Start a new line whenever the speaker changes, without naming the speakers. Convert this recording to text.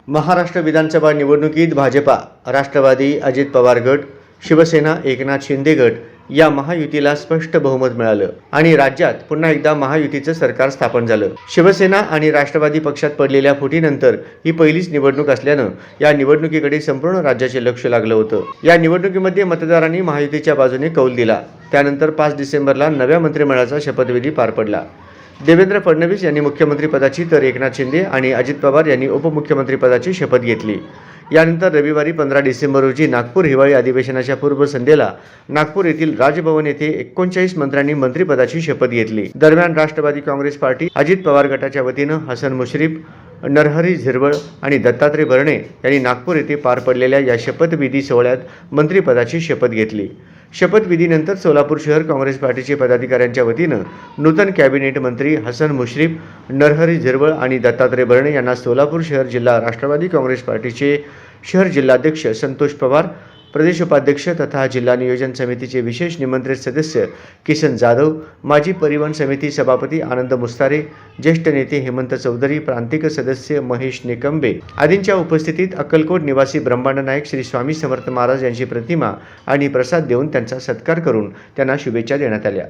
महाराष्ट्र विधानसभा निवडणुकीत भाजपा, राष्ट्रवादी, अजित पवार गट, शिवसेना, एकनाथ शिंदे गट या महायुतीला स्पष्ट बहुमत मिळालं आणि राज्यात पुन्हा एकदा महायुतीचं सरकार स्थापन झालं। शिवसेना आणि राष्ट्रवादी पक्षात पडलेल्या फुटीनंतर ही पहिलीच निवडणूक असल्यानं या निवडणुकीकडे संपूर्ण राज्याचे लक्ष लागलं होतं। या निवडणुकीमध्ये मतदारांनी महायुतीच्या बाजूने कौल दिला। त्यानंतर 5 डिसेंबरला नव्या मंत्रिमंडळाचा शपथविधी पार पडला। देवेंद्र फडणवीस यांनी मुख्यमंत्रीपदाची तर एकनाथ शिंदे आणि अजित पवार यांनी उपमुख्यमंत्रीपदाची शपथ घेतली। यानंतर रविवारी 15 डिसेंबर रोजी नागपूर हिवाळी अधिवेशनाच्या पूर्वसंध्येला नागपूर येथील राजभवन येथे 39 मंत्र्यांनी मंत्रिपदाची शपथ घेतली। दरम्यान राष्ट्रवादी काँग्रेस पार्टी, अजित पवार गटाच्या वतीनं हसन मुश्रीफ, नरहरी झिरवळ आणि दत्तात्रय भरणे यांनी नागपूर येथे पार पडलेल्या या शपथविधी सोहळ्यात मंत्रिपदाची शपथ घेतली। शपथविधीनंतर सोलापूर शहर काँग्रेस पार्टीचे पदाधिकाऱ्यांच्या वतीनं नूतन कॅबिनेट मंत्री हसन मुश्रीफ, नरहरी झिरवळ आणि दत्तात्रय भरणे यांना सोलापूर शहर जिल्हा राष्ट्रवादी काँग्रेस पार्टीचे शहर जिल्हाध्यक्ष संतोष पवार, प्रदेश उपाध्यक्ष तथा जिल्हा नियोजन समितीचे विशेष निमंत्रित सदस्य किसन जाधव, माजी परिवहन समिती सभापती आनंद मुस्तारे, ज्येष्ठ नेते हेमंत चौधरी, प्रांतिक सदस्य महेश निकंबे आदींच्या उपस्थितीत अक्कलकोट निवासी ब्रह्मांड नायक श्री स्वामी समर्थ महाराज यांची प्रतिमा आणि प्रसाद देऊन त्यांचा सत्कार करून त्यांना शुभेच्छा देण्यात आल्या।